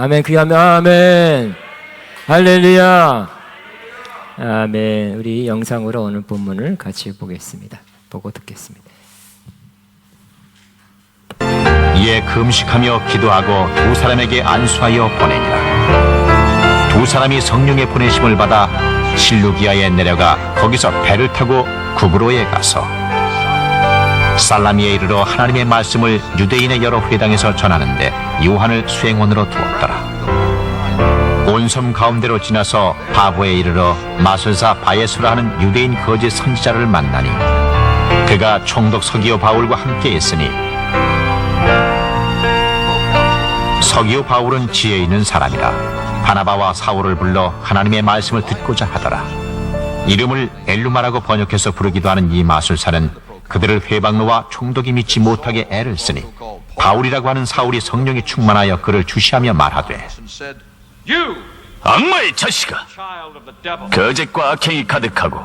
아멘. 그게 하면 아멘. 할렐루야. 아멘. 우리 영상으로 오늘 본문을 같이 보겠습니다. 보고 듣겠습니다. 이에 금식하며 기도하고 두 사람에게 안수하여 보내니라. 두 사람이 성령의 보내심을 받아 실루기아에 내려가 거기서 배를 타고 구브로에 가서 살라미에 이르러 하나님의 말씀을 유대인의 여러 회당에서 전하는데 요한을 수행원으로 두었더라. 온 섬 가운데로 지나서 바보에 이르러 마술사 바예수라 하는 유대인 거짓 선지자를 만나니 그가 총독 서기오 바울과 함께 있으니 서기오 바울은 지혜 있는 사람이라 바나바와 사울을 불러 하나님의 말씀을 듣고자 하더라. 이름을 엘루마라고 번역해서 부르기도 하는 이 마술사는 그들을 회방로와 총독이 믿지 못하게 애를 쓰니 바울이라고 하는 사울이 성령이 충만하여 그를 주시하며 말하되 악마의 자식아, 거짓과 악행이 가득하고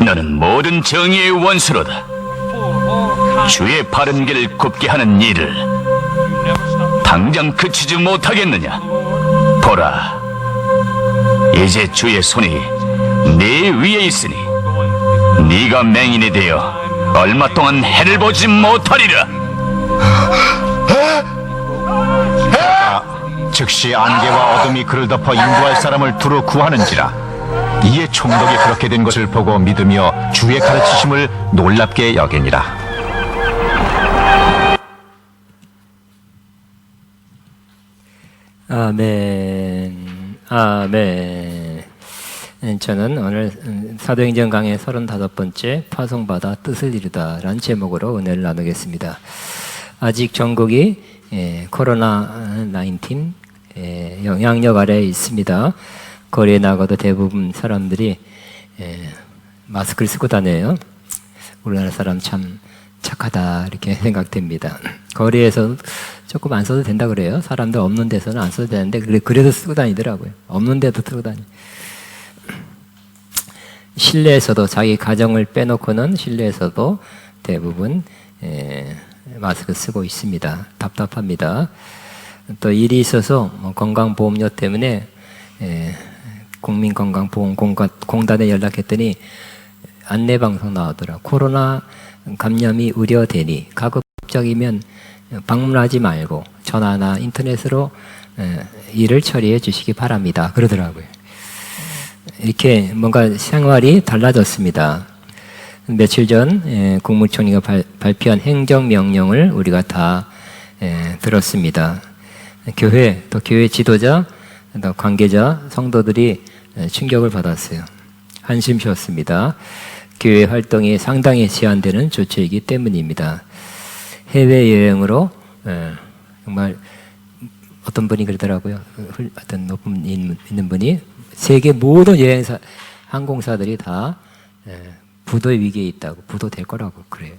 너는 모든 정의의 원수로다. 주의 바른 길을 굽게 하는 일을 당장 그치지 못하겠느냐? 보라, 이제 주의 손이 네 위에 있으니 네가 맹인이 되어 얼마 동안 해를 보지 못하리라. 즉시 안개와 어둠이 그를 덮어 인도할 사람을 두루 구하는지라. 이에 총독이 그렇게 된 것을 보고 믿으며 주의 가르치심을 놀랍게 여기니라. 아멘. 아멘. 저는 오늘 사도행전 강의 35번째 파송받아 뜻을 이루다 라는 제목으로 은혜를 나누겠습니다. 아직 전국이 코로나19 영향력 아래에 있습니다. 거리에 나가도 대부분 사람들이 마스크를 쓰고 다녀요. 우리나라 사람 참 착하다 이렇게 생각됩니다. 거리에서 조금 안 써도 된다 그래요. 사람들 없는 데서는 안 써도 되는데 그래도 쓰고 다니더라고요. 없는 데도 쓰고 다니. 실내에서도 자기 가정을 빼놓고는 실내에서도 대부분 마스크 쓰고 있습니다. 답답합니다. 또 일이 있어서 건강보험료 때문에 국민건강보험공단에 연락했더니 안내방송 나오더라. 코로나 감염이 우려되니 가급적이면 방문하지 말고 전화나 인터넷으로 일을 처리해 주시기 바랍니다. 그러더라고요. 이렇게 뭔가 생활이 달라졌습니다. 며칠 전 국무총리가 발표한 행정명령을 우리가 다 들었습니다. 교회, 또 교회 지도자, 또 관계자, 성도들이 충격을 받았어요. 한심 쉬었습니다. 교회 활동이 상당히 제한되는 조치이기 때문입니다. 해외여행으로 정말 어떤 분이 그러더라고요. 어떤 높은 있는 분이 세계 모든 여행사, 항공사들이 다 부도 위기에 있다고, 부도 될 거라고 그래요.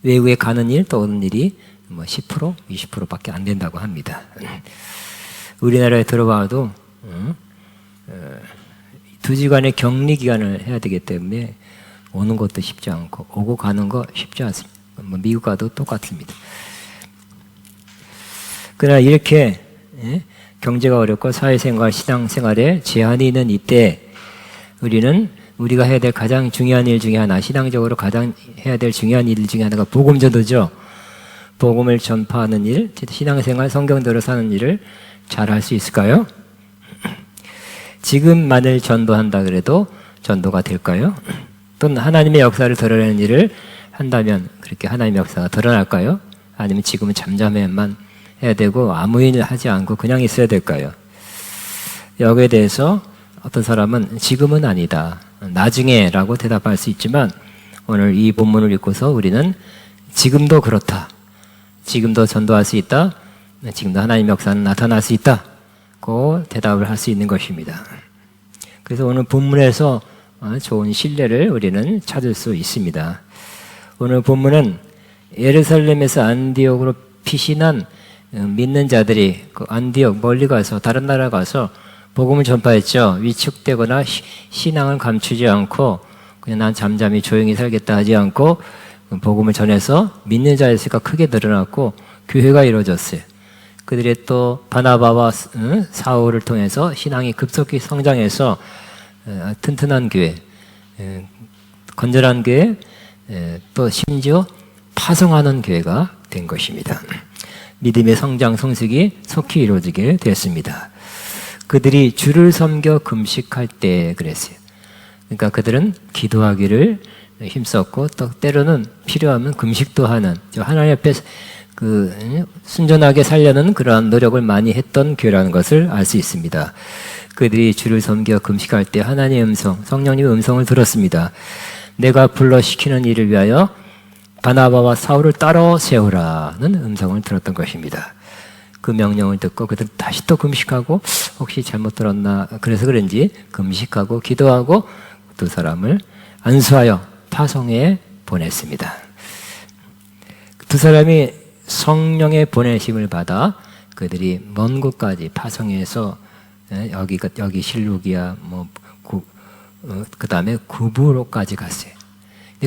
외국에 가는 일, 또 오는 일이 10%, 20%밖에 안 된다고 합니다. 우리나라에 들어와도 2주간의 격리 기간을 해야 되기 때문에 오는 것도 쉽지 않고 오고 가는 거 쉽지 않습니다. 미국 가도 똑같습니다. 그러나 이렇게 경제가 어렵고 사회생활, 신앙생활에 제한이 있는 이때 우리는 우리가 해야 될 가장 중요한 일 중에 하나, 신앙적으로 가장 해야 될 중요한 일 중에 하나가 복음 전도죠. 복음을 전파하는 일, 신앙생활, 성경대로 사는 일을 잘 할 수 있을까요? 지금만을 전도한다 그래도 전도가 될까요? 또는 하나님의 역사를 드러내는 일을 한다면 그렇게 하나님의 역사가 드러날까요? 아니면 지금은 잠잠해만 해야 되고 아무 일 하지 않고 그냥 있어야 될까요? 여기에 대해서 어떤 사람은 지금은 아니다, 나중에 라고 대답할 수 있지만 오늘 이 본문을 읽고서 우리는 지금도 그렇다, 지금도 전도할 수 있다, 지금도 하나님의 역사는 나타날 수 있다 고 대답을 할 수 있는 것입니다. 그래서 오늘 본문에서 좋은 신뢰를 우리는 찾을 수 있습니다. 오늘 본문은 예루살렘에서 안디옥으로 피신한 믿는 자들이 그 안디옥 멀리 가서 다른 나라 가서 복음을 전파했죠. 위축되거나 신앙을 감추지 않고 그냥 난 잠잠히 조용히 살겠다 하지 않고 복음을 전해서 믿는 자의 수가 크게 늘어났고 교회가 이루어졌어요. 그들이 또 바나바와 사울을 통해서 신앙이 급속히 성장해서 튼튼한 교회, 건전한 교회, 또 심지어 파송하는 교회가 된 것입니다. 믿음의 성장 성숙이 속히 이루어지게 되었습니다. 그들이 주를 섬겨 금식할 때 그랬어요. 그러니까 그들은 기도하기를 힘썼고 또 때로는 필요하면 금식도 하는 하나님 앞에 순전하게 살려는 그러한 노력을 많이 했던 교회라는 것을 알 수 있습니다. 그들이 주를 섬겨 금식할 때 하나님의 음성, 성령님의 음성을 들었습니다. 내가 불러 시키는 일을 위하여 바나바와 사울을 따로 세우라는 음성을 들었던 것입니다. 그 명령을 듣고 그들 다시 또 금식하고 혹시 잘못 들었나 그래서 그런지 금식하고 기도하고 두 사람을 안수하여 파송에 보냈습니다. 두 사람이 성령의 보내심을 받아 그들이 먼 곳까지 파송해서 여기 실룩이야 그 다음에 구브로까지 갔어요.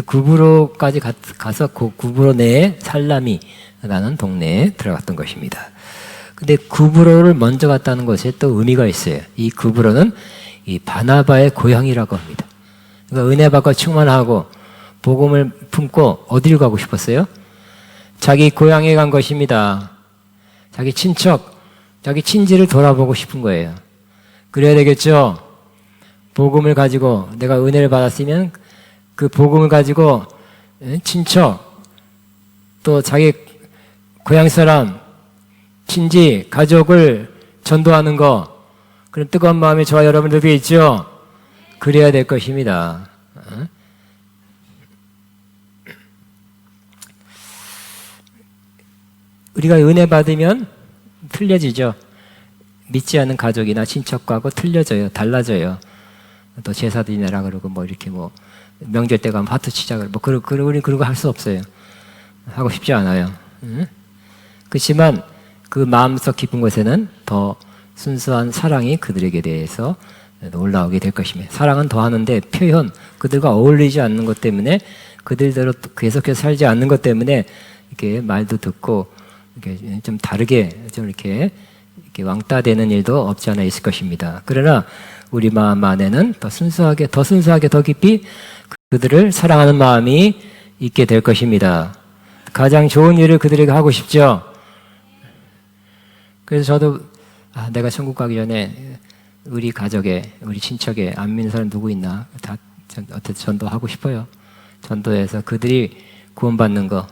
구브로까지 가서 그 구브로 내에 살라미라는 동네에 들어갔던 것입니다. 근데 구브로를 먼저 갔다는 것에 또 의미가 있어요. 이 구브로는 이 바나바의 고향이라고 합니다. 그러니까 은혜 받고 충만하고 복음을 품고 어디로 가고 싶었어요? 자기 고향에 간 것입니다. 자기 친척, 자기 친지를 돌아보고 싶은 거예요. 그래야 되겠죠? 복음을 가지고 내가 은혜를 받았으면 그 복음을 가지고 친척, 또 자기 고향 사람, 친지, 가족을 전도하는 거, 그런 뜨거운 마음이 저와 여러분들에게 있죠? 그래야 될 것입니다. 우리가 은혜 받으면 틀려지죠. 믿지 않는 가족이나 친척하고 틀려져요. 달라져요. 또 제사 드리느라 그러고 이렇게 명절 때 가면 하트 치자 그러고 우리 그런 거 할 수 없어요. 하고 싶지 않아요. 그렇지만 그 마음속 깊은 곳에는 더 순수한 사랑이 그들에게 대해서 올라오게 될 것입니다. 사랑은 더하는데 표현, 그들과 어울리지 않는 것 때문에 그들대로 계속해서 살지 않는 것 때문에 이렇게 말도 듣고 이렇게 좀 다르게 좀 이렇게 왕따 되는 일도 없지 않아 있을 것입니다. 그러나 우리 마음 안에는 더 순수하게 더 깊이 그들을 사랑하는 마음이 있게 될 것입니다. 가장 좋은 일을 그들에게 하고 싶죠. 그래서 저도 내가 천국 가기 전에 우리 가족에, 우리 친척에 안 믿는 사람 누구 있나 다 어떻게 전도하고 싶어요. 전도해서 그들이 구원받는 거.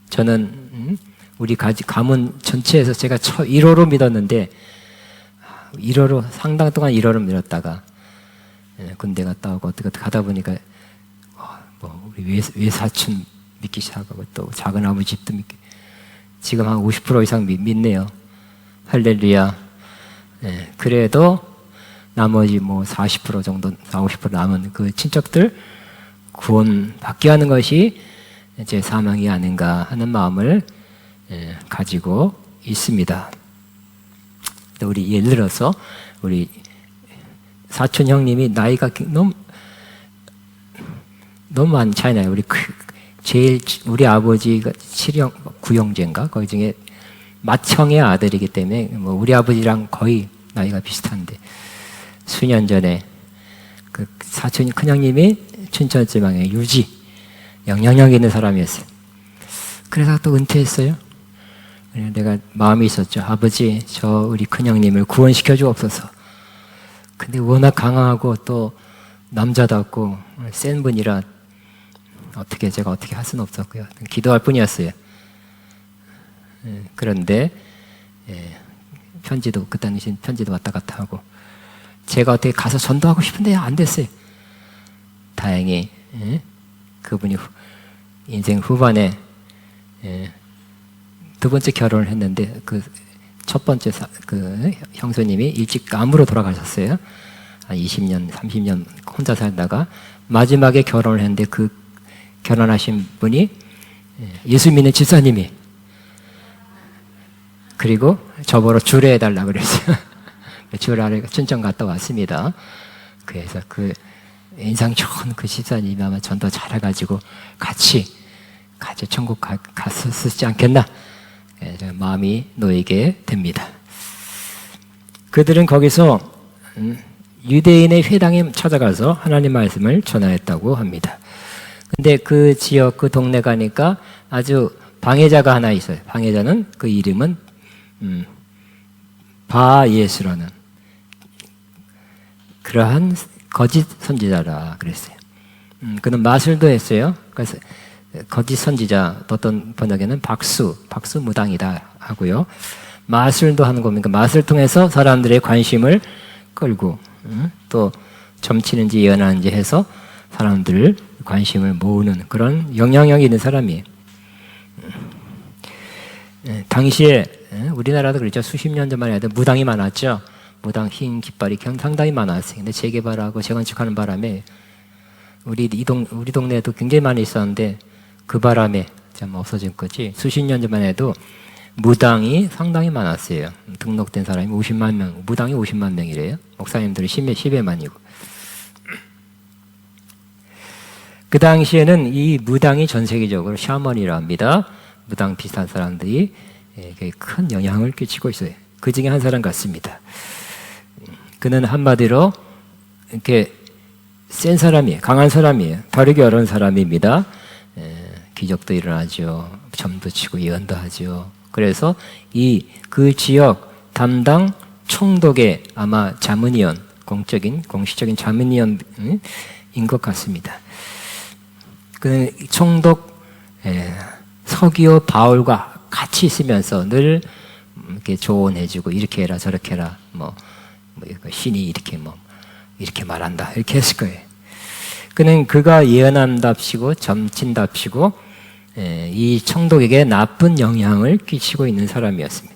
저는 우리 가문 전체에서 제가 1호로 믿었는데 1호로 상당 동안 1호로 믿었다가 군대 갔다 오고 어떻게 가다 보니까 우리 외사촌 믿기 시작하고 또 작은 아버지 집도 믿기 지금 한 50% 이상 믿네요. 할렐루야. 그래도 나머지 40% 정도, 50% 남은 그 친척들 구원 받게 하는 것이 제 사명이 아닌가 하는 마음을 가지고 있습니다. 우리 예를 들어서 우리 사촌 형님이 나이가 너무 많이 차이 나요. 우리 아버지가 7형, 9형제인가? 거기 중에 맏형의 아들이기 때문에 우리 아버지랑 거의 나이가 비슷한데 수년 전에 그 사촌 큰형님이 춘천지방에 유지 영향력 있는 사람이었어요. 그래서 또 은퇴했어요. 내가 마음이 있었죠. 아버지, 저 우리 큰형님을 구원시켜 주옵소서. 근데 워낙 강하고 또 남자답고 센 분이라 제가 어떻게 할 수는 없었고요. 기도할 뿐이었어요. 그런데 그 당시 편지도 왔다 갔다 하고 제가 어떻게 가서 전도하고 싶은데 안 됐어요. 다행히 그분이 인생 후반에 두 번째 결혼을 했는데 그 첫 번째 그 형수님이 일찍 암으로 돌아가셨어요. 한 20년, 30년 혼자 살다가 마지막에 결혼을 했는데 그 결혼하신 분이 예수 믿는 집사님이 그리고 저보러 주례해달라고 그랬어요. 주례하러 춘천 갔다 왔습니다. 그래서 그 인상 좋은 그 집사님이 아마 전도 잘해가지고 같이 천국 갔었지 않겠나 마음이 놓이게 됩니다. 그들은 거기서 유대인의 회당에 찾아가서 하나님 말씀을 전하였다고 합니다. 근데 그 지역, 그 동네 가니까 아주 방해자가 하나 있어요. 방해자는 그 이름은 바예수라는 그러한 거짓 선지자라 그랬어요. 그는 마술도 했어요. 그래서 거짓 선지자, 어떤 번역에는 박수 무당이다 하고요. 마술도 하는 겁니까? 마술 통해서 사람들의 관심을 끌고 또 점치는지 예언하는지 해서 사람들을 관심을 모으는 그런 영향력이 있는 사람이에요. 당시에 우리나라도 그랬죠. 수십 년 전만 해도 무당이 많았죠. 무당 흰 깃발이 상당히 많았어요. 근데 재개발하고 재건축하는 바람에 우리 동네에도 굉장히 많이 있었는데 그 바람에 좀 없어진 거지. 수십 년 전만 해도 무당이 상당히 많았어요. 등록된 사람이 50만 명, 무당이 50만 명이래요. 목사님들이 10여만이고. 그 당시에는 이 무당이 전 세계적으로 샤먼이라 합니다. 무당 비슷한 사람들이 큰 영향을 끼치고 있어요. 그 중에 한 사람 같습니다. 그는 한마디로 이렇게 센 사람이에요. 강한 사람이에요. 다루기 어려운 사람입니다. 기적도 일어나죠. 점도 치고 예언도 하죠. 그래서 그 지역 담당 총독의 아마 자문위원, 공식적인 자문위원인 것 같습니다. 그는 총독 서기오 바울과 같이 있으면서 늘 이렇게 조언해주고 이렇게 해라 저렇게 해라 신이 이렇게 말한다 이렇게 했을 거예요. 그는 그가 예언한답시고 점친답시고 이 총독에게 나쁜 영향을 끼치고 있는 사람이었습니다.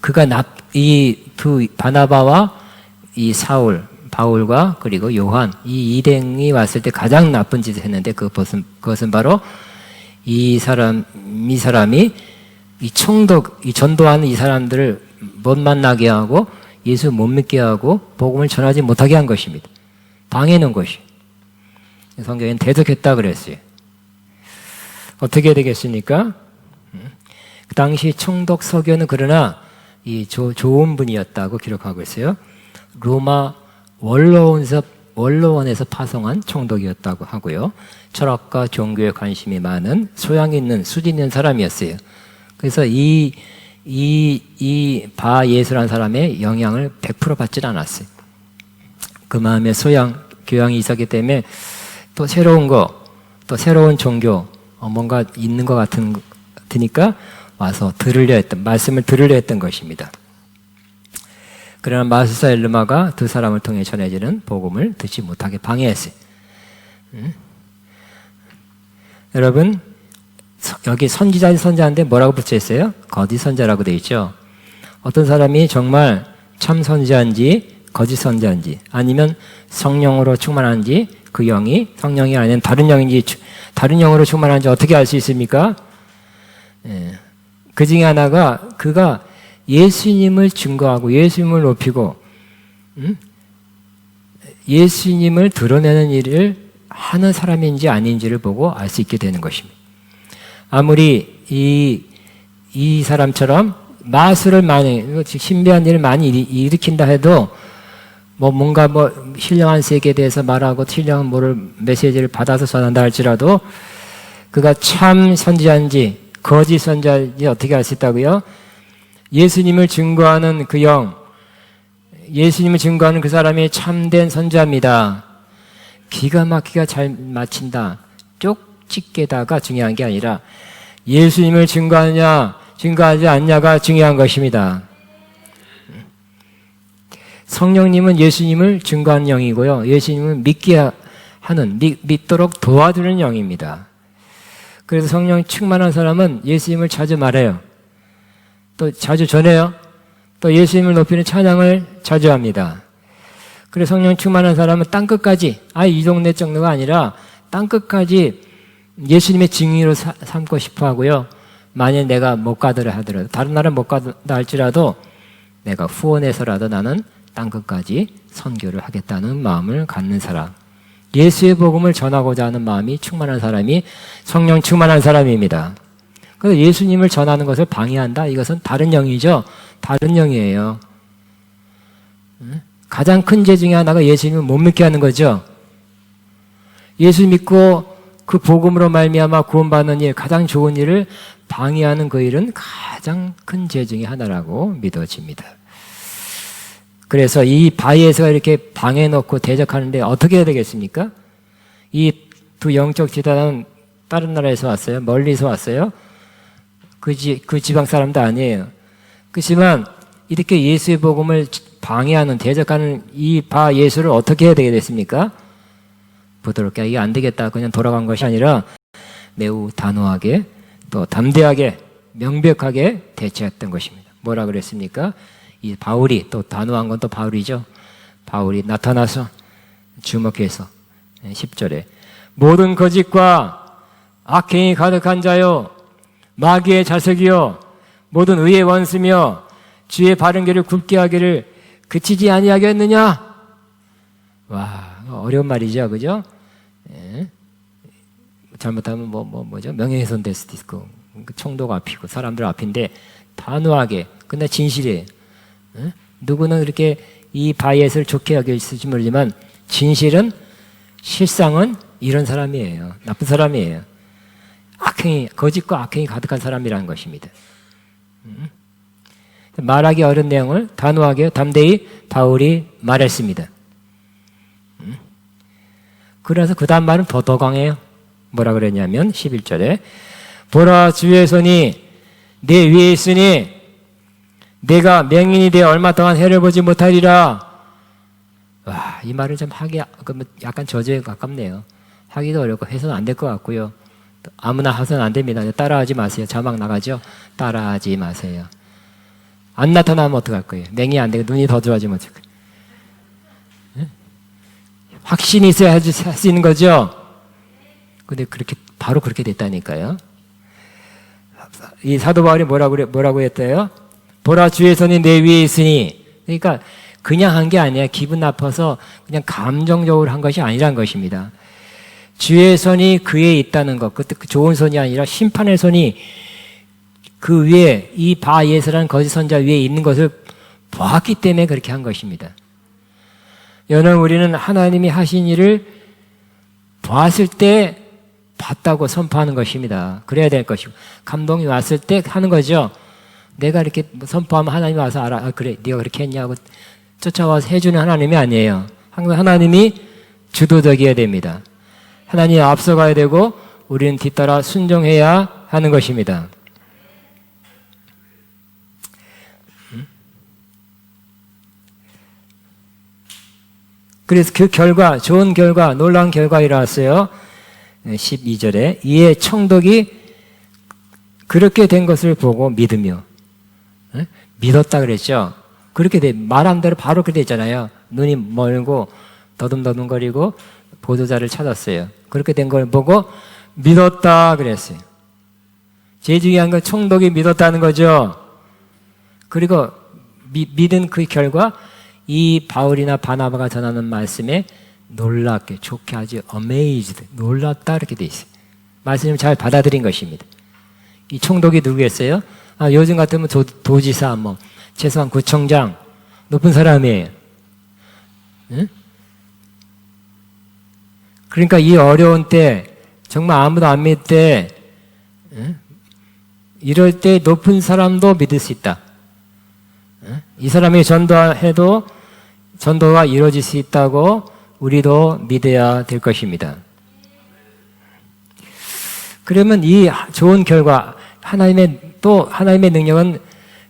그가 이 두 바나바와 이 바울과 그리고 요한 이 일행이 왔을 때 가장 나쁜 짓을 했는데 그것은 바로 이 사람이 이 총독, 이 전도하는 이 사람들을 못 만나게 하고 예수 못 믿게 하고 복음을 전하지 못하게 한 것입니다. 방해는 것이. 성경에는 대적했다 그랬어요. 어떻게 되겠습니까? 그 당시 총독 서기오는 그러나 좋은 분이었다고 기록하고 있어요. 로마 원로원에서 파송한 총독이었다고 하고요. 철학과 종교에 관심이 많은 소양 있는 수준 있는 사람이었어요. 그래서 이 바예수라는 사람의 영향을 100% 받지는 않았어요. 그 마음에 교양이 있었기 때문에 또 새로운 종교, 뭔가 있는 것 같으니까 와서 말씀을 들으려 했던 것입니다. 그러나 마술사 엘르마가 두 사람을 통해 전해지는 복음을 듣지 못하게 방해했어요. 여러분, 여기 선지자인데 뭐라고 붙여있어요? 거짓 선자라고 되어 있죠. 어떤 사람이 정말 참 선지자인지 거짓 선지자인지 아니면 성령으로 충만한지 그 영이 성령이 아닌 다른 다른 영으로 충만한지 어떻게 알 수 있습니까? 그 중에 하나가 그가 예수님을 증거하고 예수님을 높이고 예수님을 드러내는 일을 하는 사람인지 아닌지를 보고 알 수 있게 되는 것입니다. 아무리 이 사람처럼 마술을 많이 신비한 일을 많이 일으킨다 해도 뭔가 신령한 세계에 대해서 말하고 신령한 메시지를 받아서 전한다 할지라도 그가 참 선지자인지 거짓 선지자인지 어떻게 알 수 있다고요? 예수님을 증거하는 그 영, 예수님을 증거하는 그 사람이 참된 선지자입니다. 기가 막히게 잘 맞힌다. 쪽집게다가 중요한 게 아니라 예수님을 증거하느냐 증거하지 않냐가 중요한 것입니다. 성령님은 예수님을 증거하는 영이고요. 예수님은 믿도록 도와주는 영입니다. 그래서 성령 충만한 사람은 예수님을 자주 말해요. 또 자주 전해요. 또 예수님을 높이는 찬양을 자주 합니다. 그래서 성령 충만한 사람은 땅끝까지, 이 동네 정도가 아니라 땅끝까지 예수님의 증인으로 삼고 싶어 하고요. 만약 내가 못 가더라 하더라도, 다른 나라 못 가다 할지라도 내가 후원해서라도 나는 땅끝까지 선교를 하겠다는 마음을 갖는 사람. 예수의 복음을 전하고자 하는 마음이 충만한 사람이 성령 충만한 사람입니다. 그래서 예수님을 전하는 것을 방해한다. 이것은 다른 영이죠. 다른 영이에요. 가장 큰 죄 중에 하나가 예수님을 못 믿게 하는 거죠. 예수 믿고 그 복음으로 말미암아 구원받는 일, 가장 좋은 일을 방해하는 그 일은 가장 큰 죄 중에 하나라고 믿어집니다. 그래서 이 바이에서가 이렇게 방해놓고 대적하는데 어떻게 해야 되겠습니까? 이 두 영적 지도자는 다른 나라에서 왔어요. 멀리서 왔어요. 그 지방 사람도 아니에요. 그렇지만 이렇게 예수의 복음을 방해하는, 대적하는 이 바 예수를 어떻게 해야 되겠습니까? 부드럽게 이게 안 되겠다 그냥 돌아간 것이 아니라 매우 단호하게 또 담대하게 명백하게 대처했던 것입니다. 뭐라 그랬습니까? 이 바울이, 또 단호한 건 또 바울이죠. 바울이 나타나서 주목해서 10절에 모든 거짓과 악행이 가득한 자요 마귀의 자석이요 모든 의의 원수며 주의 바른 길을 굽게 하기를 그치지 아니하겠느냐? 와, 어려운 말이죠, 그죠? 예. 잘못하면 뭐죠? 명예훼손 될 수도 있고, 총독 앞이고, 사람들 앞인데, 단호하게, 근데 진실이에요. 예? 누구는 이렇게 이 바이엇을 좋게 여길지 모르지만, 진실은, 실상은 이런 사람이에요. 나쁜 사람이에요. 거짓과 악행이 가득한 사람이라는 것입니다. 말하기 어려운 내용을 단호하게, 담대히 바울이 말했습니다. 그래서 그 다음 말은 더 강해요. 뭐라 그랬냐면 11절에 보라 주의 손이 내 위에 있으니 내가 맹인이 되어 얼마 동안 해를 보지 못하리라. 와, 이 말을 좀 하기 약간 저주에 가깝네요. 하기도 어렵고 해서는 안 될 것 같고요. 아무나 해서는 안 됩니다. 따라하지 마세요. 자막 나가죠? 따라하지 마세요. 안 나타나면 어떡할 거예요? 맹이 안 되고 눈이 더 좋아지면 어떡할 거예요? 확신이 있어야 할 수 있는 거죠? 근데 바로 그렇게 됐다니까요. 이 사도 바울이 뭐라고 했대요? 보라 주의 손이 내 위에 있으니. 그러니까 그냥 한 게 아니야. 기분 나빠서 그냥 감정적으로 한 것이 아니란 것입니다. 주의 손이 그에 있다는 것. 그 좋은 손이 아니라 심판의 손이 그 위에 이 바예스라는 거짓 선자 위에 있는 것을 보았기 때문에 그렇게 한 것입니다. 여러분 우리는 하나님이 하신 일을 보았을 때 봤다고 선포하는 것입니다. 그래야 될 것이고 감동이 왔을 때 하는 거죠. 내가 이렇게 선포하면 하나님이 와서 알아. 아, 그래 네가 그렇게 했냐고 쫓아와서 해주는 하나님이 아니에요. 항상 하나님이 주도적이어야 됩니다. 하나님이 앞서가야 되고 우리는 뒤따라 순종해야 하는 것입니다. 그래서 그 결과, 좋은 결과, 놀라운 결과 일어났어요. 12절에 이에 청독이 그렇게 된 것을 보고 믿으며 믿었다 그랬죠. 그렇게 말한 대로 바로 그렇게 됐잖아요. 눈이 멀고 더듬더듬거리고 보도자를 찾았어요. 그렇게 된 걸 보고 믿었다 그랬어요. 제일 중요한 건 청독이 믿었다는 거죠. 그리고 믿은 그 결과 이 바울이나 바나바가 전하는 말씀에 놀랍게 좋게 아주 amazed 놀랍다 이렇게 돼 있어요. 말씀을 잘 받아들인 것입니다. 이 총독이 누구였어요? 요즘 같으면 도지사, 최소한 구청장 높은 사람이에요. 응? 그러니까 이 어려운 때 정말 아무도 안 믿을 때 이럴 때 높은 사람도 믿을 수 있다. 이 사람이 전도해도 전도가 이루어질 수 있다고 우리도 믿어야 될 것입니다. 그러면 이 좋은 결과 하나님의 능력은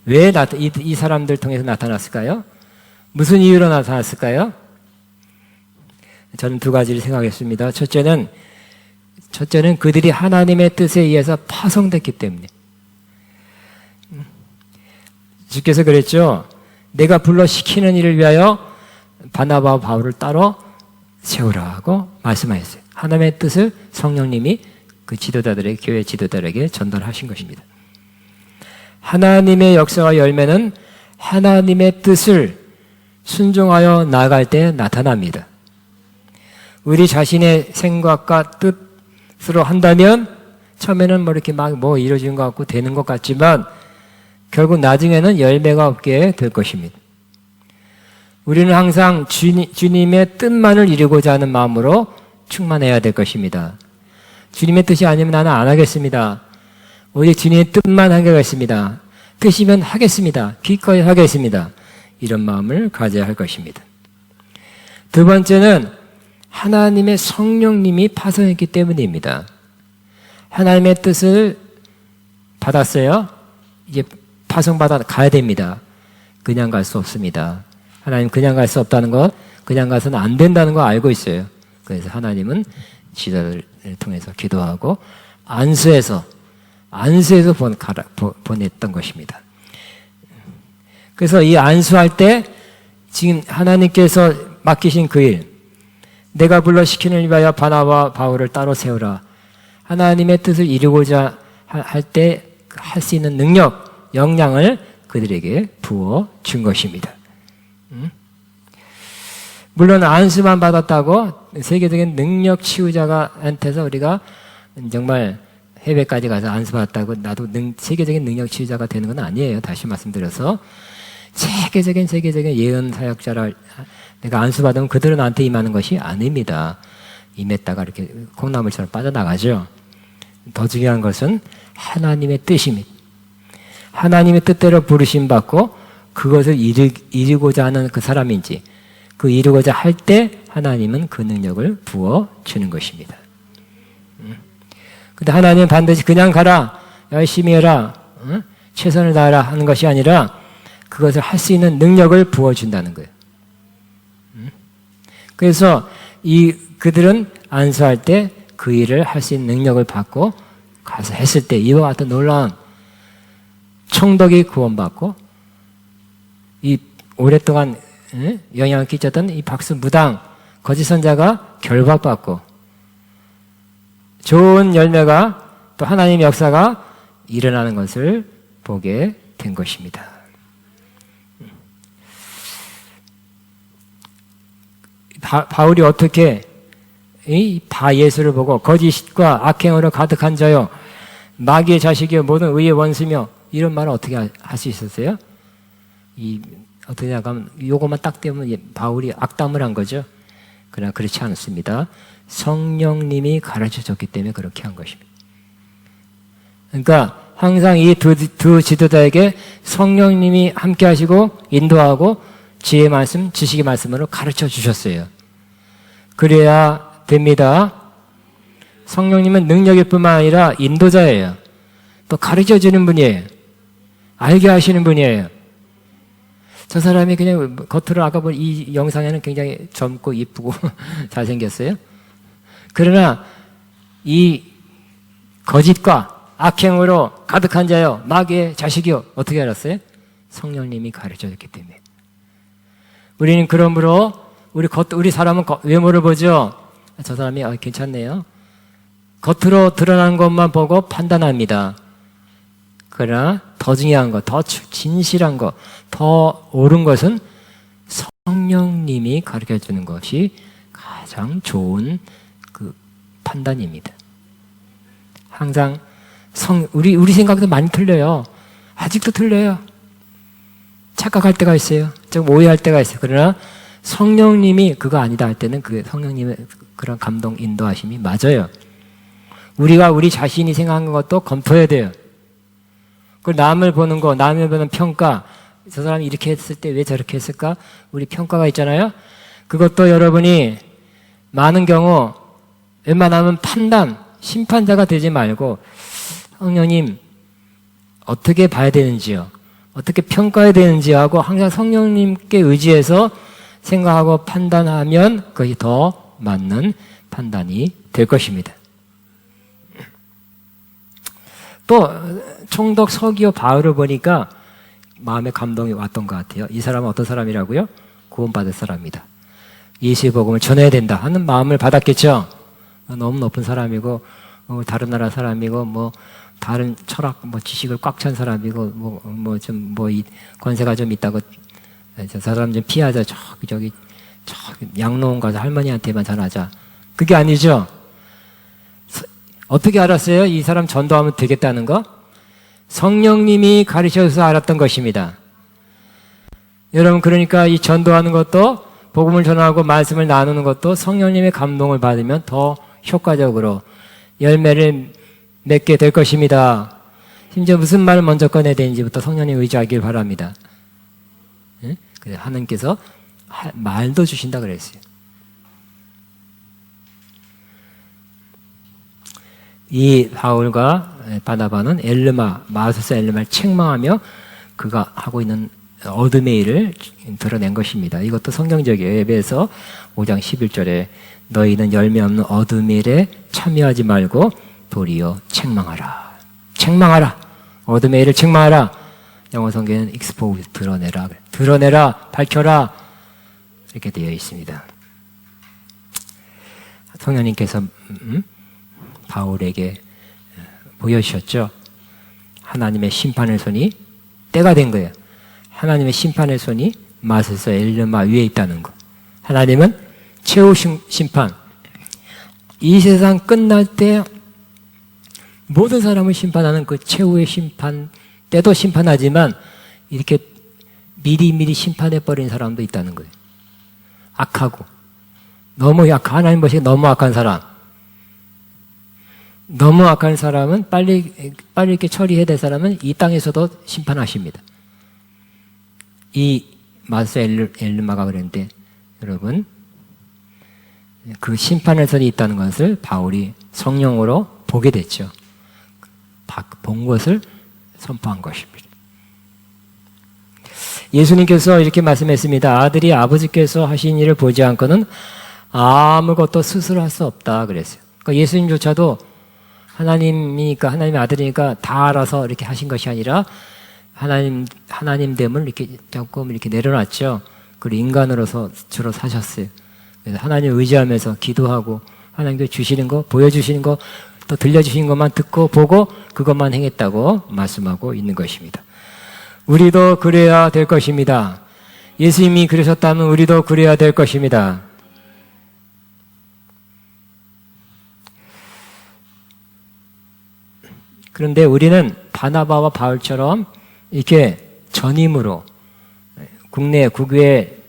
왜 이 사람들 통해서 나타났을까요? 무슨 이유로 나타났을까요? 저는 두 가지를 생각했습니다. 첫째는 그들이 하나님의 뜻에 의해서 파송됐기 때문에. 주께서 그랬죠. 내가 불러 시키는 일을 위하여 바나바와 바울을 따로 세우라고 말씀하셨어요. 하나님의 뜻을 성령님이 그 지도자들에게, 교회 지도자들에게 전달하신 것입니다. 하나님의 역사와 열매는 하나님의 뜻을 순종하여 나아갈 때 나타납니다. 우리 자신의 생각과 뜻으로 한다면 처음에는 뭐 이렇게 막 뭐 이루어진 것 같고 되는 것 같지만 결국 나중에는 열매가 없게 될 것입니다. 우리는 항상 주님의 뜻만을 이루고자 하는 마음으로 충만해야 될 것입니다. 주님의 뜻이 아니면 나는 안 하겠습니다. 오직 주님의 뜻만 하겠습니다. 뜻이면 하겠습니다. 기꺼이 하겠습니다. 이런 마음을 가져야 할 것입니다. 두 번째는 하나님의 성령님이 파송했기 때문입니다. 하나님의 뜻을 받았어요. 이제 파송받아 가야 됩니다. 그냥 갈 수 없습니다. 하나님 그냥 갈 수 없다는 것, 그냥 가서는 안 된다는 거 알고 있어요. 그래서 하나님은 지도를 통해서 기도하고 안수해서 보냈던 것입니다. 그래서 이 안수할 때 지금 하나님께서 맡기신 그 일, 내가 불러 시키는 일 위하여 바나바와 바울을 따로 세우라. 하나님의 뜻을 이루고자 할 때 할 수 있는 능력, 역량을 그들에게 부어 준 것입니다. 물론 안수만 받았다고 세계적인 능력 치유자한테서 우리가 정말 해외까지 가서 안수 받았다고 나도 세계적인 능력 치유자가 되는 건 아니에요. 다시 말씀드려서 세계적인 예언 사역자를 내가 안수 받으면 그들은 나한테 임하는 것이 아닙니다. 임했다가 이렇게 콩나물처럼 빠져나가죠. 더 중요한 것은 하나님의 뜻입니다. 하나님의 뜻대로 부르심 받고 그것을 이루고자 하는 그 사람인지 그 이루고자 할 때 하나님은 그 능력을 부어 주는 것입니다. 근데 하나님은 반드시 그냥 가라, 열심히 해라, 최선을 다하라 하는 것이 아니라 그것을 할 수 있는 능력을 부어 준다는 거예요. 그래서 그들은 안수할 때 그 일을 할 수 있는 능력을 받고 가서 했을 때 이와 같은 놀라운 총독이 구원받고 이 오랫동안 영향을 끼쳤던 이 박수무당 거짓 선자가 결박받고 좋은 열매가 또 하나님의 역사가 일어나는 것을 보게 된 것입니다. 바울이 어떻게 이 바예수를 보고 거짓과 악행으로 가득한 자요 마귀의 자식이요 모든 의의 원수며 이런 말을 어떻게 할 수 있었어요? 어떻게 하면 요것만 딱 떼면 바울이 악담을 한 거죠. 그러나 그렇지 않습니다. 성령님이 가르쳐 줬기 때문에 그렇게 한 것입니다. 그러니까 항상 이 두 지도자에게 성령님이 함께 하시고 인도하고 지혜의 말씀, 지식의 말씀으로 가르쳐 주셨어요. 그래야 됩니다. 성령님은 능력일 뿐만 아니라 인도자예요. 또 가르쳐 주는 분이에요. 알게 하시는 분이에요. 저 사람이 그냥 겉으로 아까 본 이 영상에는 굉장히 젊고 이쁘고 잘생겼어요. 그러나 이 거짓과 악행으로 가득한 자요 마귀의 자식이요 어떻게 알았어요? 성령님이 가르쳐줬기 때문에. 우리는 그러므로 우리 사람은 외모를 보죠. 저 사람이 괜찮네요. 겉으로 드러난 것만 보고 판단합니다. 그러나 더 중요한 것, 더 진실한 것, 더 옳은 것은 성령님이 가르쳐주는 것이 가장 좋은 그 판단입니다. 항상 우리 생각도 많이 틀려요. 아직도 틀려요. 착각할 때가 있어요. 좀 오해할 때가 있어요. 그러나 성령님이 그거 아니다 할 때는 그 성령님의 그런 감동 인도하심이 맞아요. 우리가 우리 자신이 생각한 것도 검토해야 돼요. 그 남을 보는 거, 남을 보는 평가, 저 사람이 이렇게 했을 때 왜 저렇게 했을까? 우리 평가가 있잖아요. 그것도 여러분이 많은 경우 웬만하면 판단, 심판자가 되지 말고 성령님 어떻게 봐야 되는지요? 어떻게 평가해야 되는지 하고 항상 성령님께 의지해서 생각하고 판단하면 그것이 더 맞는 판단이 될 것입니다. 또 총독 서기오 바울을 보니까 마음에 감동이 왔던 것 같아요. 이 사람은 어떤 사람이라고요? 구원받을 사람이다. 예수의 복음을 전해야 된다 하는 마음을 받았겠죠. 너무 높은 사람이고 다른 나라 사람이고 다른 철학 지식을 꽉 찬 사람이고 이 권세가 좀 있다고 저 사람 좀 피하자. 저기 양로원 가서 할머니한테만 전하자. 그게 아니죠. 어떻게 알았어요? 이 사람 전도하면 되겠다는 거? 성령님이 가르쳐서 알았던 것입니다. 여러분, 그러니까 이 전도하는 것도, 복음을 전하고 말씀을 나누는 것도 성령님의 감동을 받으면 더 효과적으로 열매를 맺게 될 것입니다. 심지어 무슨 말을 먼저 꺼내야 되는지부터 성령님 의지하길 바랍니다. 예? 그래서 하나님께서 말도 주신다 그랬어요. 이 바울과 바나바는 마술사 엘르마를 책망하며 그가 하고 있는 어둠의 일을 드러낸 것입니다. 이것도 성경적이에요. 에베소 5장 11절에 너희는 열매 없는 어둠의 일에 참여하지 말고 도리어 책망하라. 책망하라. 어둠의 일을 책망하라. 영어 성경에는 expose, 드러내라. 드러내라. 밝혀라. 이렇게 되어 있습니다. 성령님께서 바울에게 보여주셨죠. 하나님의 심판의 손이 때가 된 거예요. 하나님의 심판의 손이 마술사 엘르마 위에 있다는 거. 하나님은 최후 심판. 이 세상 끝날 때 모든 사람을 심판하는 그 최후의 심판 때도 심판하지만 이렇게 미리미리 심판해버린 사람도 있다는 거예요. 악하고 너무 약한, 하나님 보시기에 너무 악한 사람. 너무 악한 사람은 빨리 이렇게 처리해야 될 사람은 이 땅에서도 심판하십니다. 이 마술사 엘르마가 그랬는데 여러분, 그 심판의 선이 있다는 것을 바울이 성령으로 보게 됐죠. 본 것을 선포한 것입니다. 예수님께서 이렇게 말씀했습니다. 아들이 아버지께서 하신 일을 보지 않고는 아무것도 스스로 할 수 없다 그랬어요. 그러니까 예수님조차도 하나님이니까, 하나님의 아들이니까 다 알아서 이렇게 하신 것이 아니라 하나님됨을 이렇게 조금 이렇게 내려놨죠. 그리고 인간으로서 주로 사셨어요. 그래서 하나님 의지하면서 기도하고 하나님께 주시는 거, 보여주시는 거, 또 들려주시는 것만 듣고 보고 그것만 행했다고 말씀하고 있는 것입니다. 우리도 그래야 될 것입니다. 예수님이 그러셨다면 우리도 그래야 될 것입니다. 그런데 우리는 바나바와 바울처럼 이렇게 전임으로 국내, 국외,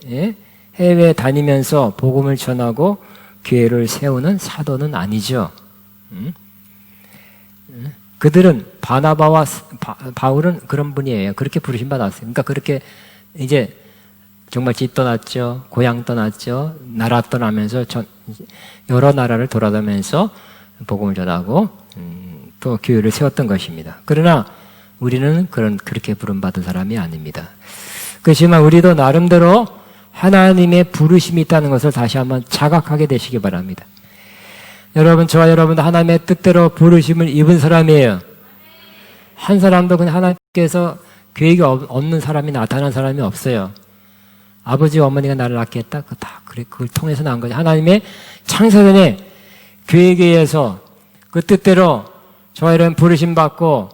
해외에 다니면서 복음을 전하고 교회를 세우는 사도는 아니죠. 그들은 바나바와 바울은 그런 분이에요. 그렇게 부르심 받았어요. 그러니까 그렇게 이제 정말 집 떠났죠. 고향 떠났죠. 나라 떠나면서 여러 나라를 돌아다니면서 복음을 전하고 또 교회를 세웠던 것입니다. 그러나 우리는 그렇게 부름받은 사람이 아닙니다. 그렇지만 우리도 나름대로 하나님의 부르심이 있다는 것을 다시 한번 자각하게 되시기 바랍니다. 여러분, 저와 여러분도 하나님의 뜻대로 부르심을 입은 사람이에요. 한 사람도 그냥 하나님께서 계획이 없는 사람이 나타난 사람이 없어요. 아버지, 어머니가 나를 낳게 했다? 그걸 통해서 나온 거죠. 하나님의 창세전에 계획에 의해서 그 뜻대로 저와 여러분 부르심 받고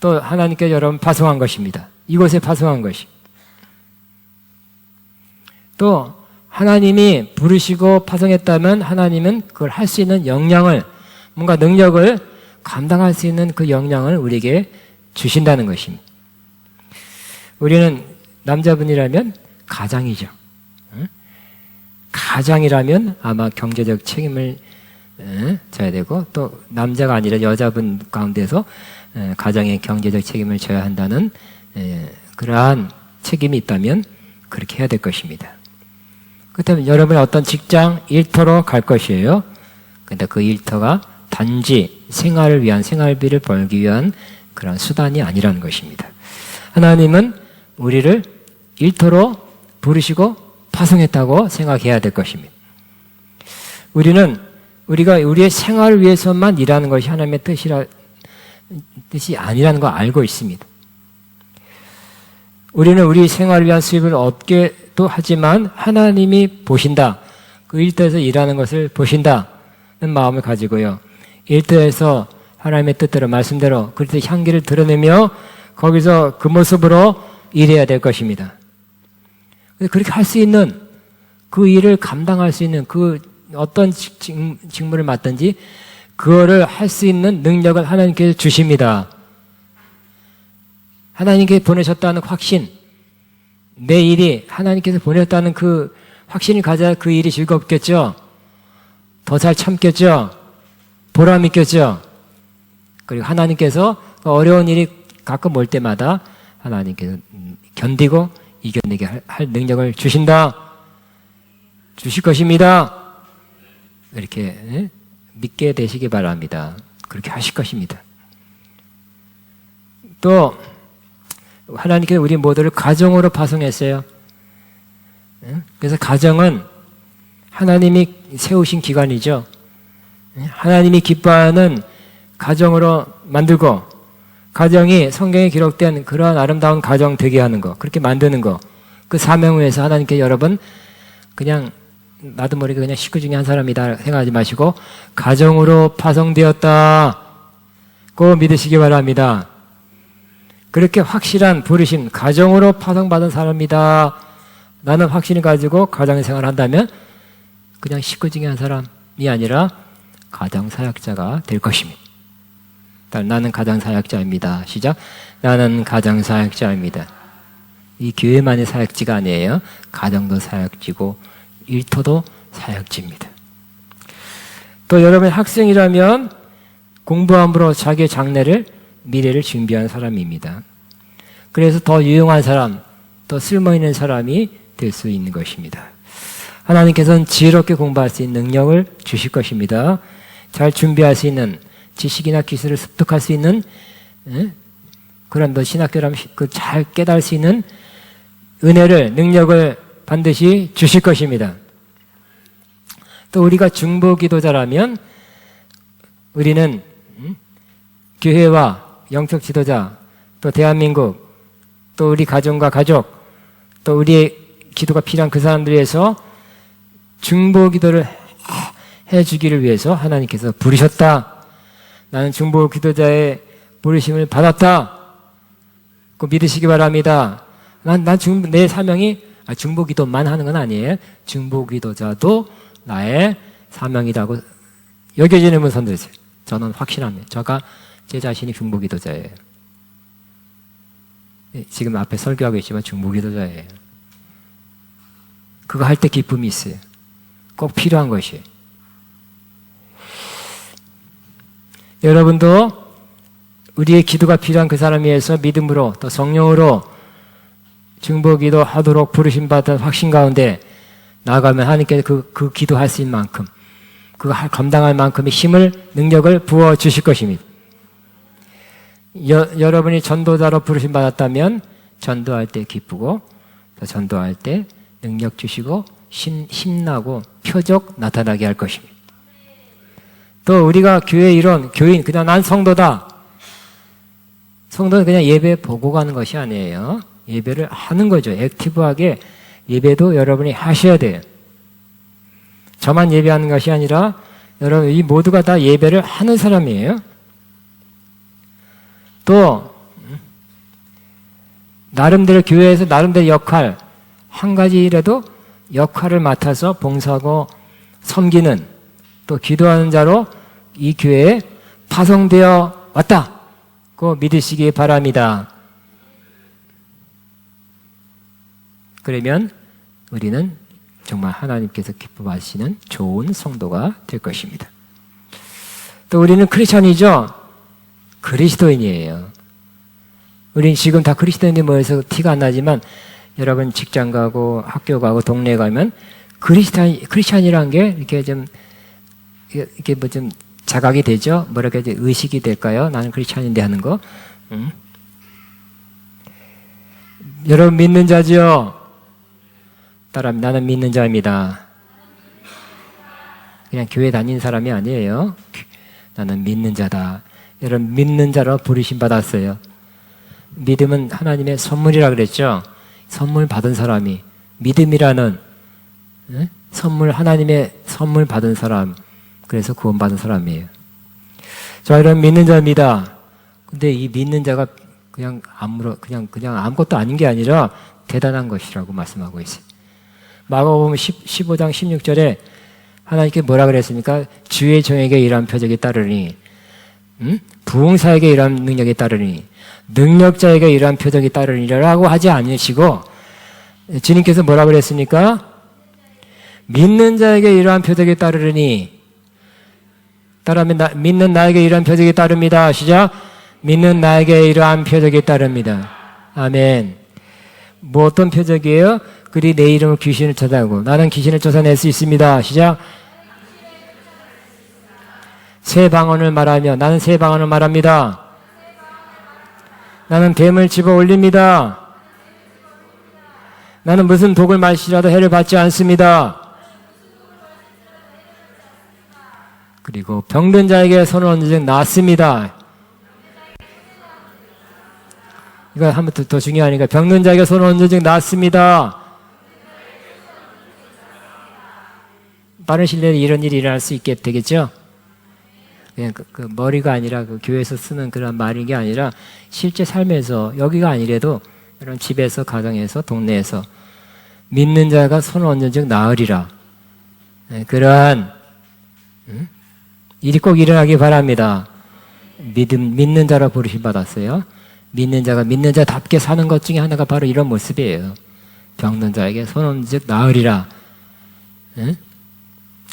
또 하나님께 여러분 파송한 것입니다. 이곳에 파송한 것이. 또 하나님이 부르시고 파송했다면 하나님은 그걸 할 수 있는 역량을, 뭔가 능력을 감당할 수 있는 그 역량을 우리에게 주신다는 것입니다. 우리는 남자분이라면 가장이죠. 가장이라면 아마 경제적 책임을 져야 되고, 또 남자가 아니라 여자분 가운데서 가정의 경제적 책임을 져야 한다는 그러한 책임이 있다면 그렇게 해야 될 것입니다. 그렇다면 여러분의 어떤 직장 일터로 갈 것이에요. 그런데 그 일터가 단지 생활을 위한, 생활비를 벌기 위한 그런 수단이 아니라는 것입니다. 하나님은 우리를 일터로 부르시고 파송했다고 생각해야 될 것입니다. 우리가 우리의 생활을 위해서만 일하는 것이 하나님의 뜻이 아니라는 걸 알고 있습니다. 우리는 우리 생활을 위한 수입을 얻기도 하지만 하나님이 보신다. 그 일터에서 일하는 것을 보신다는 마음을 가지고요. 일터에서 하나님의 뜻대로, 말씀대로 그리스도의 향기를 드러내며 거기서 그 모습으로 일해야 될 것입니다. 그렇게 할 수 있는, 그 일을 감당할 수 있는, 그 어떤 직무를 맡든지 그거를 할 수 있는 능력을 하나님께서 주십니다. 하나님께 보내셨다는 확신, 내 일이 하나님께서 보내셨다는 그 확신을 가져야 그 일이 즐겁겠죠? 더 잘 참겠죠? 보람 있겠죠? 그리고 하나님께서 어려운 일이 가끔 올 때마다 하나님께서 견디고 이겨내게 할 능력을 주신다. 주실 것입니다. 이렇게 믿게 되시기 바랍니다. 그렇게 하실 것입니다. 또 하나님께서 우리 모두를 가정으로 파송했어요. 그래서 가정은 하나님이 세우신 기관이죠. 하나님이 기뻐하는 가정으로 만들고 가정이 성경에 기록된 그러한 아름다운 가정 되게 하는 거, 그렇게 만드는 거, 그 사명을 위해서 하나님께 여러분 그냥 나도 모르게 그냥 식구 중에 한 사람이다 생각하지 마시고 가정으로 파송되었다 꼭 믿으시기 바랍니다. 그렇게 확실한 부르심, 가정으로 파송받은 사람이다 나는 확신을 가지고 가정생활을 한다면 그냥 식구 중에 한 사람이 아니라 가정사역자가 될 것입니다. 나는 가정사역자입니다. 시작. 나는 가정사역자입니다. 이 교회만의 사역지가 아니에요. 가정도 사역지고 일터도 사역지입니다. 또 여러분 학생이라면 공부함으로 자기의 장래를 미래를 준비한 사람입니다. 그래서 더 유용한 사람, 더 쓸모있는 사람이 될 수 있는 것입니다. 하나님께서는 지혜롭게 공부할 수 있는 능력을 주실 것입니다. 잘 준비할 수 있는 지식이나 기술을 습득할 수 있는 그런 신학교라면 잘 깨달을 수 있는 은혜를, 능력을 반드시 주실 것입니다. 또 우리가 중보 기도자라면 우리는 교회와 영적 지도자, 또 대한민국, 또 우리 가정과 가족, 또 우리의 기도가 필요한 그 사람들 위해서 중보 기도를 해주기를 위해서 하나님께서 부르셨다. 나는 중보 기도자의 부르심을 받았다. 그 믿으시기 바랍니다. 내 사명이 중보 기도만 하는 건 아니에요. 중보 기도자도 나의 사명이라고 여겨지는 분 손들으세요. 저는 확신합니다. 제 자신이 중보 기도자예요. 지금 앞에 설교하고 있지만 중보 기도자예요. 그거 할 때 기쁨이 있어요. 꼭 필요한 것이에요. 여러분도 우리의 기도가 필요한 그 사람 위해서 믿음으로 또 성령으로 중보기도 하도록 부르심받은 확신 가운데 나아가면 하나님께서 그 기도할 수 있는 만큼 그거 감당할 만큼의 힘을, 능력을 부어주실 것입니다. 여러분이 전도자로 부르심받았다면 전도할 때 기쁘고 또 전도할 때 능력 주시고 힘나고 표적 나타나게 할 것입니다. 또 우리가 교회 일원, 교인, 그냥 난 성도다. 성도는 그냥 예배 보고 가는 것이 아니에요. 예배를 하는 거죠. 액티브하게 예배도 여러분이 하셔야 돼요. 저만 예배하는 것이 아니라 여러분 이 모두가 다 예배를 하는 사람이에요. 또 나름대로 교회에서 나름대로 역할 한 가지라도 역할을 맡아서 봉사하고 섬기는 또 기도하는 자로 이 교회에 파송되어 왔다. 그 믿으시기 바랍니다. 그러면 우리는 정말 하나님께서 기뻐하시는 좋은 성도가 될 것입니다. 또 우리는 크리스찬이죠. 그리스도인이에요. 우린 지금 다 그리스도인이 모여서 티가 안 나지만 여러분 직장 가고 학교 가고 동네 가면 크리스찬이라는 게 이렇게 좀 이렇게 뭐 좀 자각이 되죠. 뭐랄까 이제 의식이 될까요? 나는 크리스찬인데 하는 거. 여러분 믿는 자지요. 따라합니다. 나는 믿는 자입니다. 그냥 교회 다니는 사람이 아니에요. 나는 믿는 자다. 여러분 믿는 자로 부르심 받았어요. 믿음은 하나님의 선물이라 그랬죠. 선물 받은 사람이 믿음이라는 선물, 하나님의 선물 받은 사람, 그래서 구원 받은 사람이에요. 자, 여러분 믿는 자입니다. 근데 이 믿는 자가 그냥 아무것도 아닌 게 아니라 대단한 것이라고 말씀하고 있어요. 마가복음 15장 16절에 하나님께 뭐라 그랬습니까? 주의 종에게 이러한 표적이 따르니, 부흥사에게 이러한 능력이 따르니, 능력자에게 이러한 표적이 따르니라고 하지 않으시고, 주님께서 뭐라 그랬습니까? 믿는 자에게 이러한 표적이 따르니, 따르면 믿는 나에게 이러한 표적이 따릅니다. 시작. 믿는 나에게 이러한 표적이 따릅니다. 아멘. 뭐 어떤 표적이에요? 그리 내 이름으로 귀신을 쫓아내고 나는 귀신을 쫓아낼 수 있습니다. 시작. 새 방언을 말하며 나는 새 방언을 말합니다. 나는 뱀을 집어 올립니다. 나는 무슨 독을 마시라도 해를 받지 않습니다. 그리고 병든 자에게 손을 얹은 즉 낫습니다. 이거 한 번 더 중요하니까 병든 자에게 손을 얹은 즉 낫습니다. 빠른 시일 내에 이런 일이 일어날 수 있게 되겠죠? 그냥 그 머리가 아니라 그 교회에서 쓰는 그런 말인 게 아니라 실제 삶에서 여기가 아니래도 이런 집에서 가정에서 동네에서 믿는 자가 손을 얹은 즉 나으리라. 그러한 일이 꼭 일어나기 바랍니다. 믿는 자라 부르심 받았어요. 믿는 자가 믿는 자답게 사는 것 중에 하나가 바로 이런 모습이에요. 병든 자에게 손 얹은 즉 나으리라.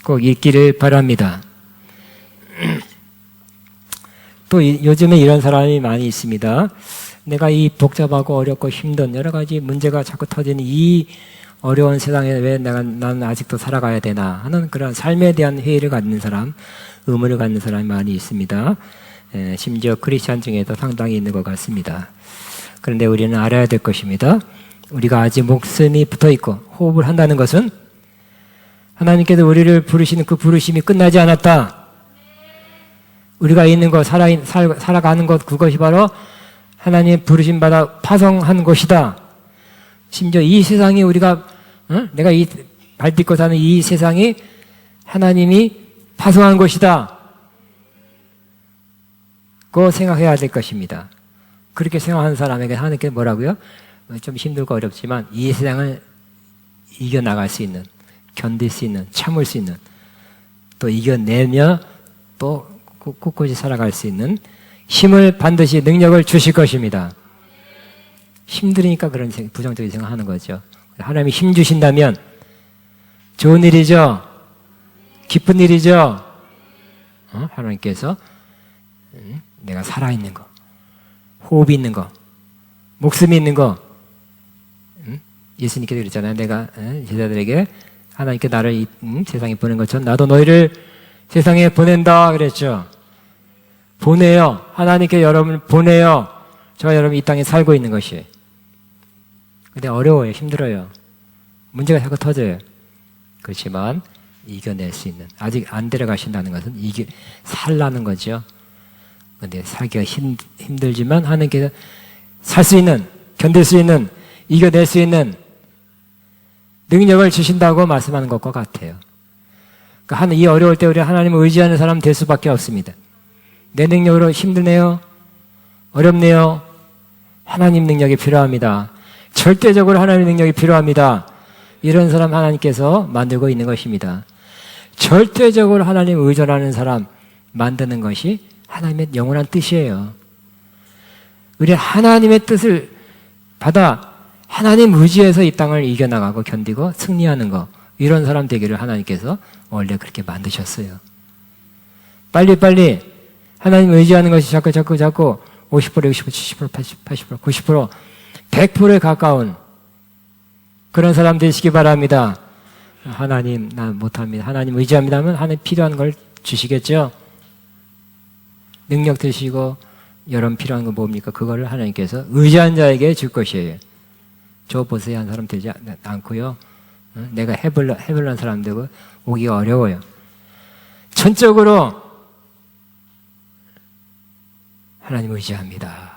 꼭 있기를 바랍니다. 또 요즘에 이런 사람이 많이 있습니다. 내가 이 복잡하고 어렵고 힘든 여러 가지 문제가 자꾸 터지는 이 어려운 세상에 왜 나는 아직도 살아가야 되나 하는 그런 삶에 대한 회의를 갖는 사람, 의문을 갖는 사람이 많이 있습니다. 심지어 크리스찬 중에도 상당히 있는 것 같습니다. 그런데 우리는 알아야 될 것입니다. 우리가 아직 목숨이 붙어 있고 호흡을 한다는 것은 하나님께서 우리를 부르시는 그 부르심이 끝나지 않았다. 우리가 있는 것, 살아가는 것, 그것이 바로 하나님의 부르심 받아 파송한 것이다. 심지어 이 세상이 우리가, 내가 이 발 딛고 사는 이 세상이 하나님이 파송한 것이다. 그거 생각해야 될 것입니다. 그렇게 생각하는 사람에게 하나님께 뭐라고요? 좀 힘들고 어렵지만 이 세상을 이겨나갈 수 있는, 견딜 수 있는, 참을 수 있는, 또 이겨내며 또 꿋꿋이 살아갈 수 있는 힘을 반드시 능력을 주실 것입니다. 힘들으니까 그런 부정적인 생각하는 거죠. 하나님이 힘 주신다면 좋은 일이죠. 기쁜 일이죠. 하나님께서 내가 살아있는 거, 호흡이 있는 거, 목숨이 있는 거, 예수님께서 그랬잖아요. 내가 제자들에게 하나님께 나를 세상에 보낸 것처럼 나도 너희를 세상에 보낸다 그랬죠. 보내요. 하나님께 여러분을 보내요. 저와 여러분이 이 땅에 살고 있는 것이. 근데 어려워요. 힘들어요. 문제가 자꾸 터져요. 그렇지만 이겨낼 수 있는, 아직 안 데려가신다는 것은 살라는 거죠. 근데 살기가 힘들지만 하나님께서 살 수 있는, 견딜 수 있는, 이겨낼 수 있는 능력을 주신다고 말씀하는 것과 같아요. 그러니까 이 어려울 때 우리 하나님을 의지하는 사람 될 수밖에 없습니다. 내 능력으로 힘드네요. 어렵네요. 하나님 능력이 필요합니다. 절대적으로 하나님 능력이 필요합니다. 이런 사람 하나님께서 만들고 있는 것입니다. 절대적으로 하나님 의존하는 사람 만드는 것이 하나님의 영원한 뜻이에요. 우리 하나님의 뜻을 받아 하나님 의지해서 이 땅을 이겨나가고 견디고 승리하는 것, 이런 사람 되기를 하나님께서 원래 그렇게 만드셨어요. 빨리빨리 하나님 의지하는 것이 자꾸 50%, 60%, 70%, 80%, 90%, 100%에 가까운 그런 사람 되시기 바랍니다. 하나님, 나 못합니다. 하나님 의지합니다 하면 하나님 필요한 걸 주시겠죠? 능력 드시고 여러분 필요한 건 뭡니까? 그거를 하나님께서 의지한 자에게 줄 것이에요. 저 보세요 한 사람 되지 않고요. 내가 해볼란 사람 되고 오기가 어려워요. 전적으로 하나님 의지합니다.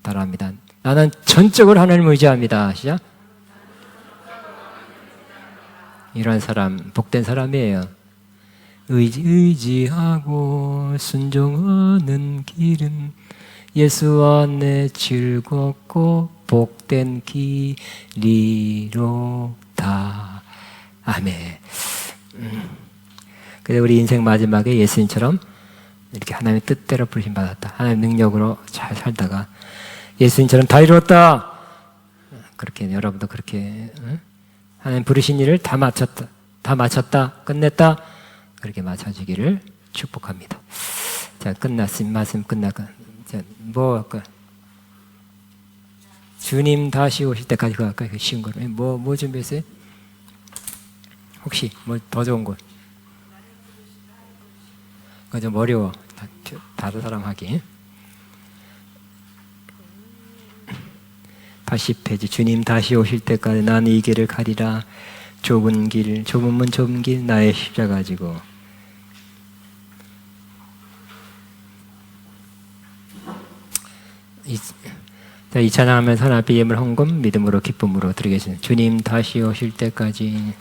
따라합니다. 나는 전적으로 하나님 의지합니다. 시작. 이런 사람 복된 사람이에요. 의지하고 순종하는 길은 예수 안에 즐겁고 복된 길이로다. 아멘. 그래서 우리 인생 마지막에 예수님처럼 이렇게 하나님의 뜻대로 부르심 받았다. 하나님의 능력으로 잘 살다가 예수님처럼 다 이루었다. 그렇게 여러분도 그렇게 하나님 부르신 일을 다 마쳤다, 끝냈다. 그렇게 마쳐지기를 축복합니다. 자, 끝났습니다. 말씀 끝나가. 자, 뭐 할까? 주님 다시 오실 때까지 그거 할까요? 쉬운 거로. 뭐 준비했어요? 혹시 뭐 더 좋은 거? 그거 좀 어려워. 다른 사람 하기. 80페이지. 주님 다시 오실 때까지 난 이 길을 가리라. 좁은 길, 좁은 문, 좁은 길, 나의 십자가 가지고. 이 찬양하면서 하나님의 예물 헌금 믿음으로 기쁨으로 드리겠습니다. 주님 다시 오실 때까지.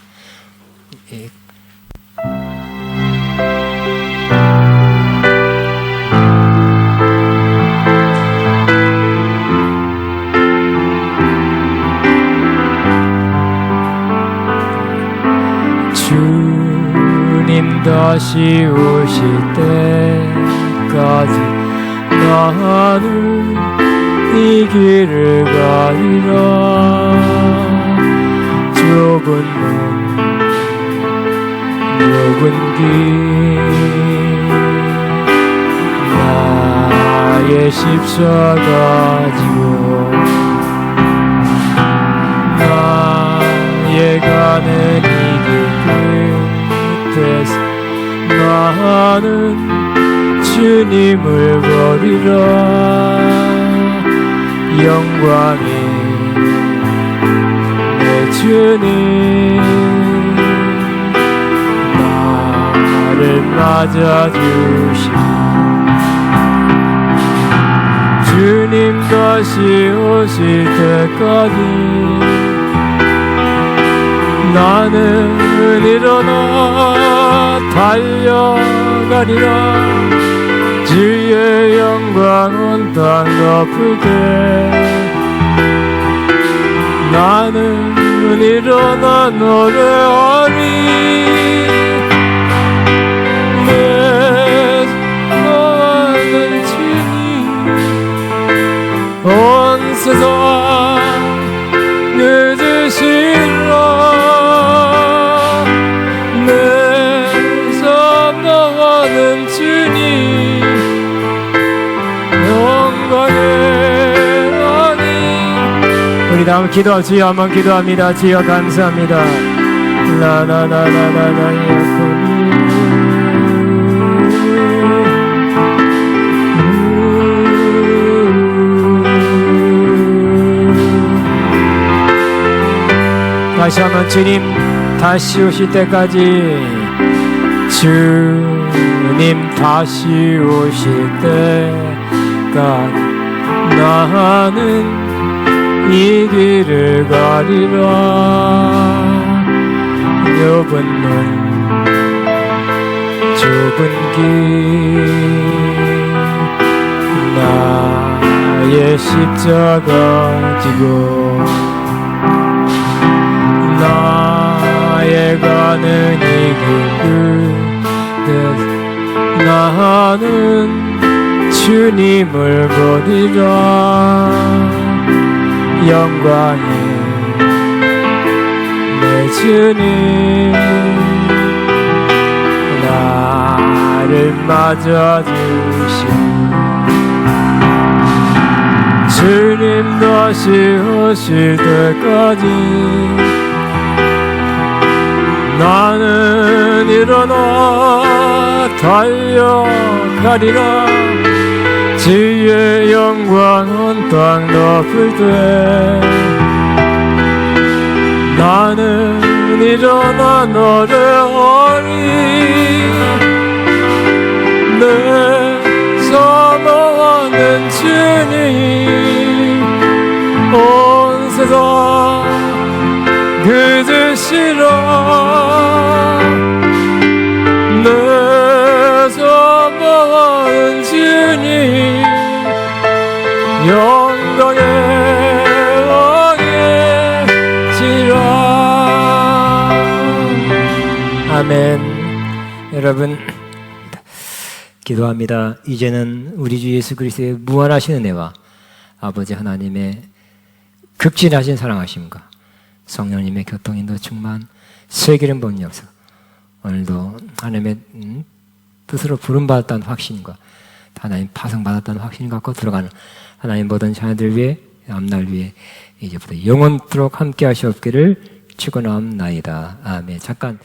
주님 다시 오실 때까지 나는 이 길을 가리라. 좁은 문, 좁은 길, 나의 십자가 지고 나의 가는 이 길 끝에서 나는 주님을 버리라. 영광이 내 주님 나를 맞아주시. 주님 다시 오실 때까지 나는 일어나 달려가리라. 주의 영광 온 땅 덮을 때 나는 일어나 노래하리. 내 사랑하는 주님 온 세상 늦으시라. 내 사랑하는 주님 우리 다음 기도 주여 한번 기도합니다. 주여 감사합니다. 라라라라라라 다시 한번 주님 다시 오실 때까지 주님 다시 오실 때까지 나는 이 길을 가리라. 좁은 문, 좁은 길, 나의 십자가 지고 나의 가는 이 길 끝에 나는 주님을 버리라. 영광이 내 주님 나를 맞아주신 주님 다시 오실 때까지 나는 일어나 달려가리라. 주의 영광 온 땅 덮을 때 나는 일어나 노래하리. 내 사랑하는 주님 온 세상 그저시라. 내 사랑하는 주님 영광의 왕이시라. 아멘. 여러분 기도합니다. 이제는 우리 주 예수 그리스도의 무한하신 은혜와 아버지 하나님의 극진하신 사랑하심과 성령님의 교통인도 충만 세기름 부은 역사 오늘도 하나님의 뜻으로 부름받았다는 확신과 하나님 파송받았다는 확신 갖고 들어가는 하나님 모든 자녀들 위해 앞날 위해 이제부터 영원토록 함께 하시옵기를 축원하옵나이다. 아멘. 잠깐